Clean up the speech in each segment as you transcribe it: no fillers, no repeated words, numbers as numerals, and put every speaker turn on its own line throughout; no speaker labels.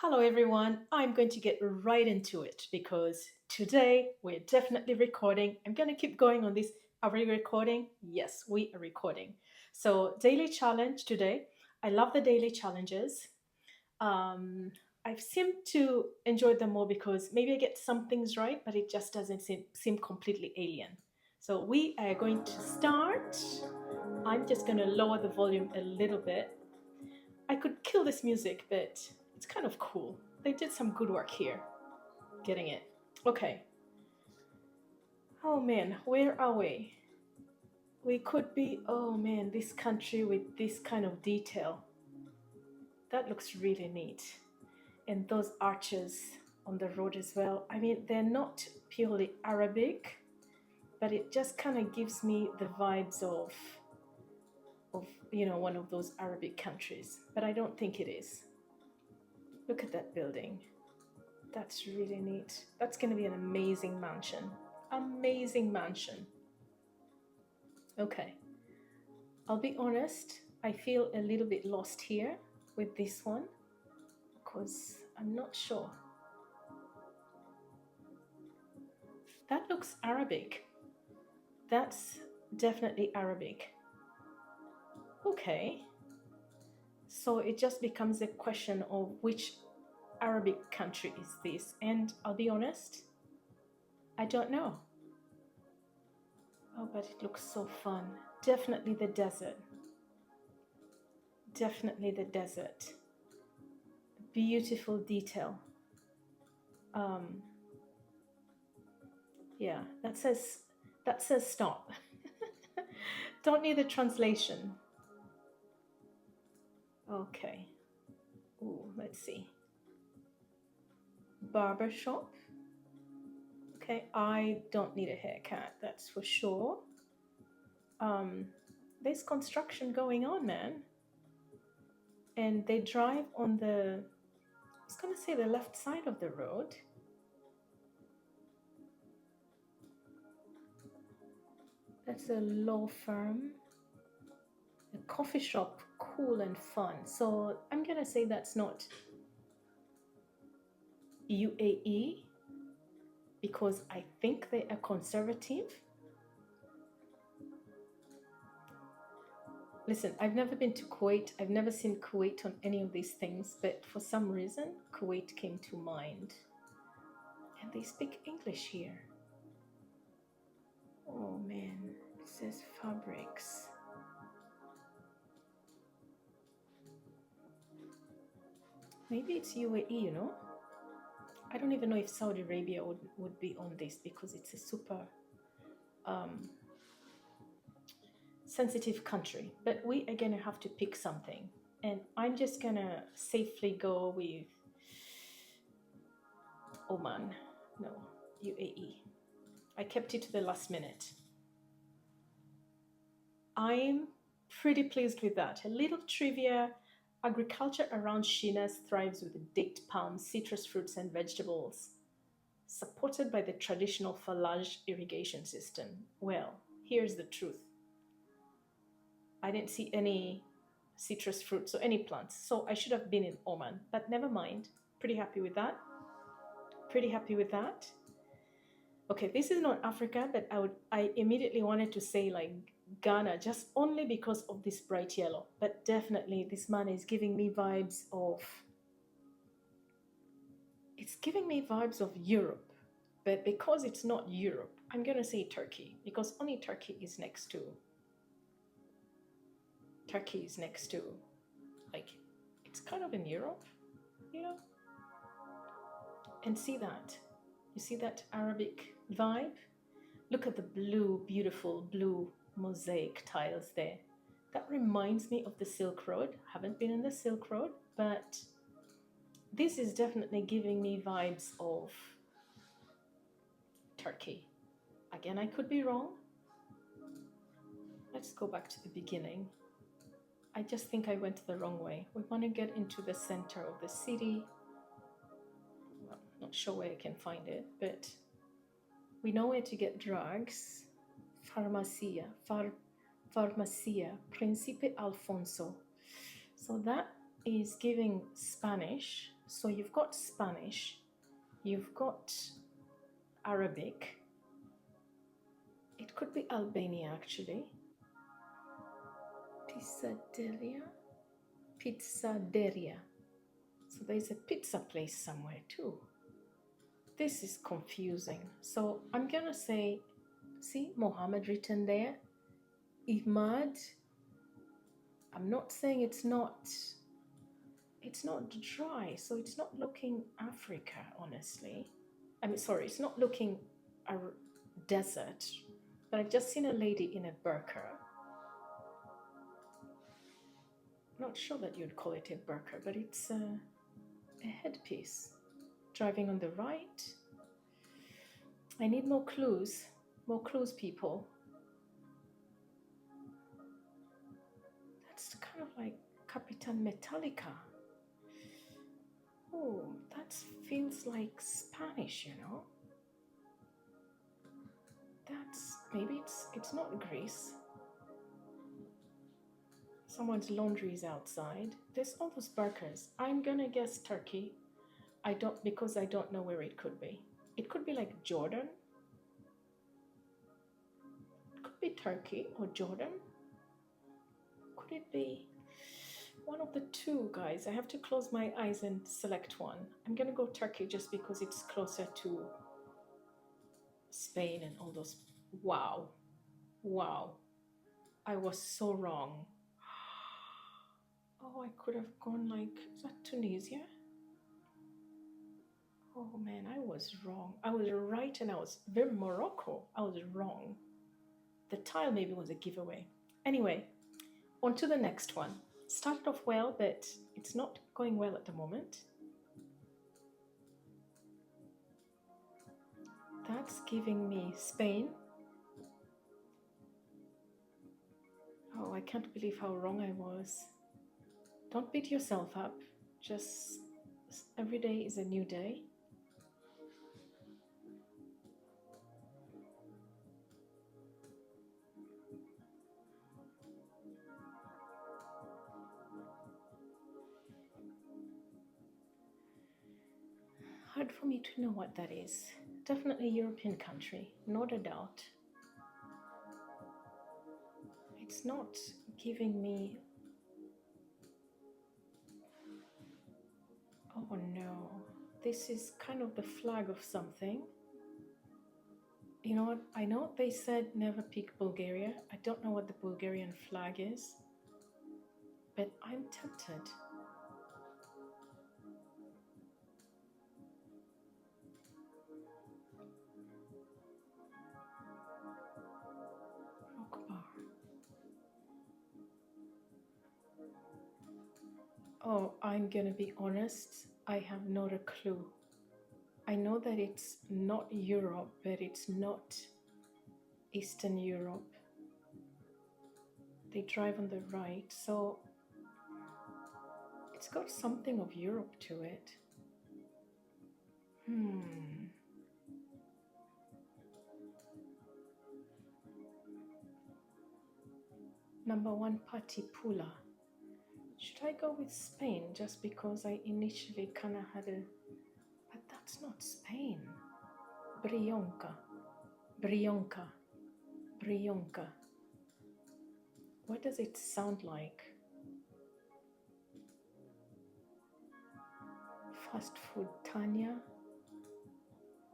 Hello, everyone. I'm going to get right into it because today we're definitely recording. I'm going to keep going on this. Are we recording? Yes, we are recording. So, daily challenge today. I love the daily challenges. Um, I seem to enjoy them more because maybe I get some things right, but it just doesn't seem completely alien. So, we are going to start. I'm just going to lower the volume a little bit. I could kill this music, but it's kind of cool. They did some good work here. Getting it. Okay. Oh man, where are we? We could be, oh man, this country with this kind of detail. That looks really neat. And those arches on the road as well. I mean, they're not purely Arabic, but it just kind of gives me the vibes of one of those Arabic countries. But I don't think it is. Look at that building. That's really neat. That's going to be an amazing mansion. Amazing mansion. Okay. I'll be honest, I feel a little bit lost here with this one because I'm not sure. That looks Arabic. That's definitely Arabic. Okay. So it just becomes a question of which Arabic country is this? And I'll be honest, I don't know. Oh, but it looks so fun. Definitely the desert. Definitely the desert. Beautiful detail. Um, yeah, that says stop. Don't need the translation. Okay. Ooh, let's see. Barber shop. Okay, I don't need a haircut, that's for sure. There's construction going on, man. And they drive on I was gonna say the left side of the road. That's a law firm. A coffee shop, cool and fun. So I'm gonna say that's not UAE because I think they are conservative. Listen, I've never been to Kuwait. I've never seen Kuwait on any of these things, but for some reason, Kuwait came to mind. And they speak English here. Oh man, it says fabrics. Maybe it's UAE. I don't even know if Saudi Arabia would be on this because it's a super sensitive country. But we are gonna have to pick something. And I'm just gonna safely go with Oman. No, UAE. I kept it to the last minute. I'm pretty pleased with that. A little trivia. Agriculture around Shinas thrives with date palms, citrus fruits, and vegetables, supported by the traditional Falaj irrigation system. Well, here's the truth. I didn't see any citrus fruits or any plants, so I should have been in Oman, but never mind. Pretty happy with that. Pretty happy with that. Okay, this is not Africa, but I immediately wanted to say like Ghana just only because of this bright yellow. But definitely this man is giving me vibes of Europe. But because it's not Europe, I'm gonna say Turkey because only Turkey is next to like it's kind of in Europe, you know? And see that. You see that Arabic vibe? Look at the beautiful blue mosaic tiles there. That reminds me of the Silk Road. Haven't been in the Silk Road, but this is definitely giving me vibes of Turkey. Again, I could be wrong. Let's go back to the beginning. I just think I went the wrong way. We want to get into the center of the city. Well, not sure where I can find it, but we know where to get drugs. Farmacia, Principe Alfonso. So that is giving Spanish. So you've got Spanish, you've got Arabic. It could be Albania actually. Pizzaderia. Pizzaderia. So there's a pizza place somewhere too. This is confusing. So I'm gonna say, see Mohammed written there. Imad. I'm not saying it's not dry, so it's not looking Africa, honestly. I mean, sorry, it's not looking a desert, but I've just seen a lady in a burqa. Not sure that you'd call it a burqa, but it's a headpiece. Driving on the right. I need more clues. More clues, people. That's kind of like Capitan Metallica. Oh, that feels like Spanish, you know. That's maybe it's not Greece. Someone's laundry is outside. There's all those burqas. I'm gonna guess Turkey. Because I don't know where it could be. It could be like Jordan. It could be Turkey or Jordan. Could it be one of the two, guys? I have to close my eyes and select one. I'm gonna go Turkey just because it's closer to Spain and all those. Wow. Wow. I was so wrong. Oh, I could have gone like, is that Tunisia? Oh man, I was wrong. I was right and I was very Morocco. I was wrong. The tile maybe was a giveaway. Anyway, on to the next one. Started off well, but it's not going well at the moment. That's giving me Spain. Oh, I can't believe how wrong I was. Don't beat yourself up. Just every day is a new day. Hard for me to know what that is. Definitely European country, not a doubt. It's not giving me. Oh no, this is kind of the flag of something. You know what? I know they said never pick Bulgaria. I don't know what the Bulgarian flag is, but I'm tempted. Rock bar. Oh, I'm gonna be honest. I have not a clue. I know that it's not Europe, but it's not Eastern Europe. They drive on the right, so it's got something of Europe to it. Number one, Patipula. Should I go with Spain just because I initially kind of had a... But that's not Spain. Brionca. Brionca. Brionca. What does it sound like? Fast food, Tanya.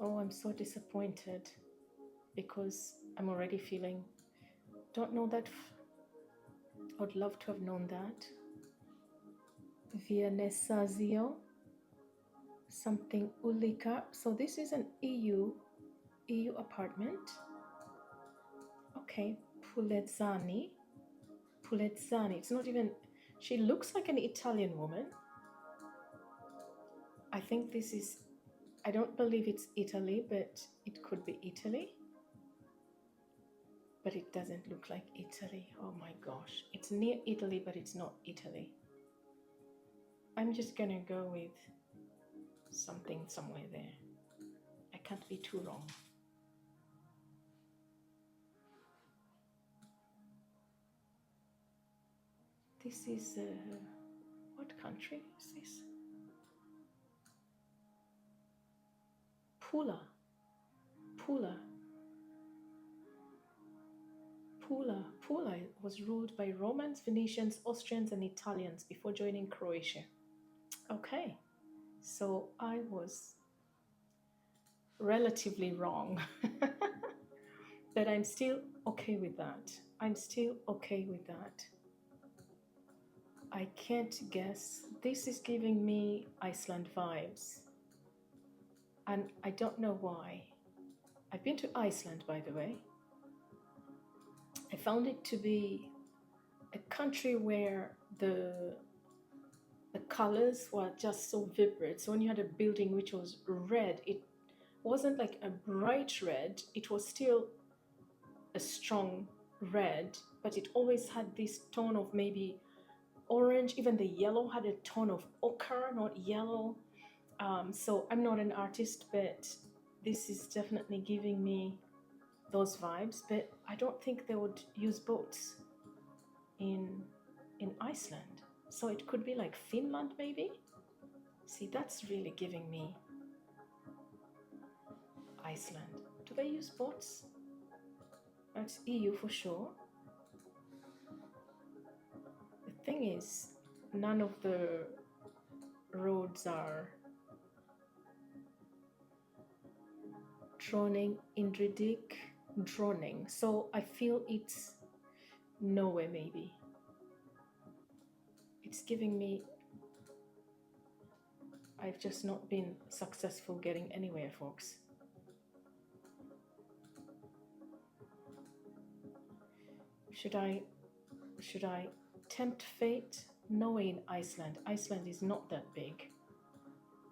Oh, I'm so disappointed because I'm already feeling... Don't know that... I would love to have known that. Vienesazio. Something Ulika. So this is an EU apartment. Okay, Pulezzani. Pulezzani. It's not even... She looks like an Italian woman. I think this is... I don't believe it's Italy, but it could be Italy. But it doesn't look like Italy. Oh my gosh. It's near Italy, but it's not Italy. I'm just gonna go with something somewhere there. I can't be too wrong. This is... what country is this? Pula, Pula, Pula was ruled by Romans, Venetians, Austrians, and Italians before joining Croatia. Okay, so I was relatively wrong, but I'm still okay with that. I'm still okay with that. I can't guess. This is giving me Iceland vibes, and I don't know why. I've been to Iceland, by the way. I found it to be a country where the colors were just so vibrant. So when you had a building which was red, it wasn't like a bright red, it was still a strong red, but it always had this tone of maybe orange. Even the yellow had a tone of ochre, not yellow. So I'm not an artist, but this is definitely giving me those vibes. But I don't think they would use boats in Iceland. So it could be like Finland, maybe. See, that's really giving me Iceland. Do they use boats? That's EU for sure. The thing is, none of the roads are droning, droning. So I feel it's nowhere, maybe. It's giving me, I've just not been successful getting anywhere, folks. Should I tempt fate? Knowing Iceland is not that big.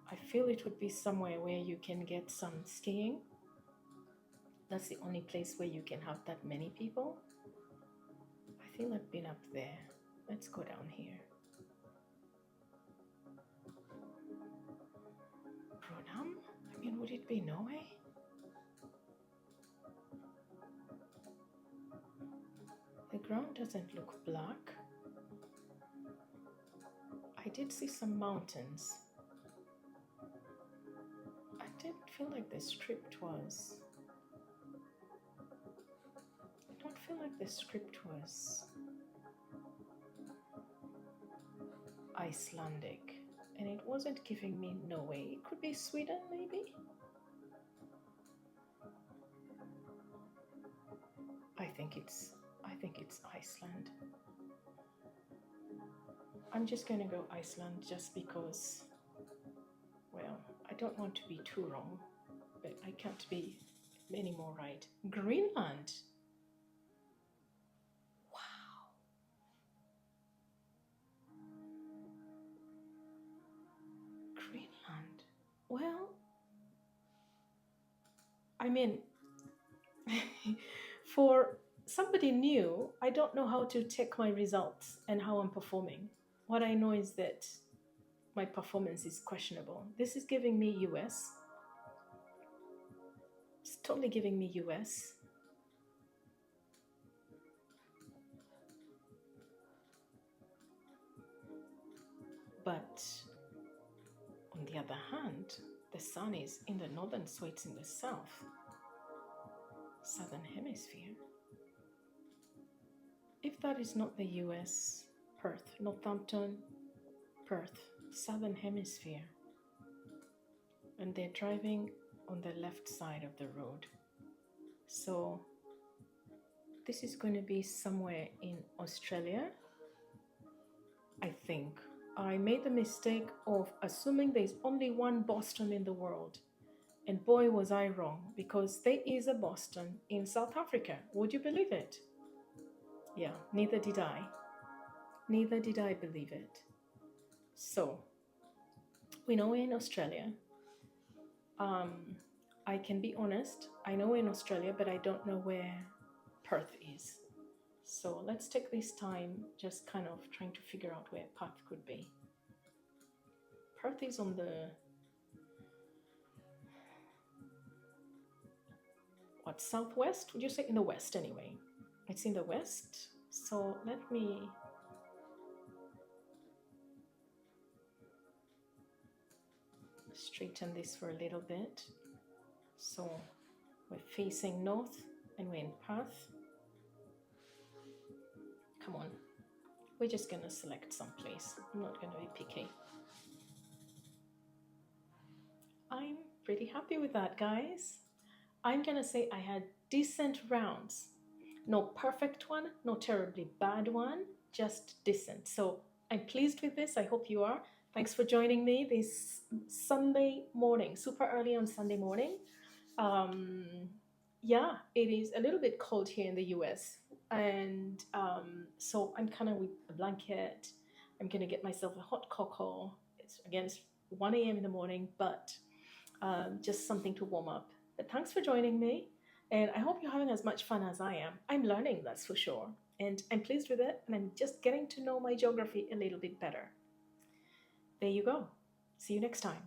I feel it would be somewhere where you can get some skiing. That's the only place where you can have that many people. I feel I've been up there. Let's go down here. Brunham? I mean, would it be Norway? The ground doesn't look black. I did see some mountains. I didn't feel like the script was. I don't feel like the script was Icelandic. And it wasn't giving me Norway. It could be Sweden, maybe? I think it's Iceland. I'm just gonna go Iceland just because, well, I don't want to be too wrong, but I can't be any more right. Greenland. Wow. Greenland. Well, I mean, for somebody new, I don't know how to take my results and how I'm performing. What I know is that my performance is questionable. This is giving me US. It's totally giving me US. But on the other hand, the sun is in the northern, so it's in the southern hemisphere. If that is not the US, Perth, Northampton, Perth, southern hemisphere, and they're driving on the left side of the road. So this is going to be somewhere in Australia, I think. I made the mistake of assuming there's only one Boston in the world. And boy, was I wrong, because there is a Boston in South Africa. Would you believe it? Yeah, neither did I. Neither did I believe it. So, we know we're in Australia. I can be honest, I know we're in Australia, but I don't know where Perth is. So let's take this time just kind of trying to figure out where Perth could be. Perth is on the, southwest? Would you say in the west anyway? It's in the west. So let me straighten this for a little bit. So we're facing north and we're in Perth. Come on. We're just going to select some place. I'm not going to be picky. I'm pretty happy with that, guys. I'm going to say I had decent rounds. No perfect one, no terribly bad one, just decent. So I'm pleased with this. I hope you are. Thanks for joining me this Sunday morning, super early on Sunday morning. Um, yeah, it is a little bit cold here in the US. And so I'm kind of with a blanket. I'm going to get myself a hot cocoa. It's 1 a.m. in the morning, but just something to warm up. But thanks for joining me. And I hope you're having as much fun as I am. I'm learning, that's for sure. And I'm pleased with it. And I'm just getting to know my geography a little bit better. There you go. See you next time.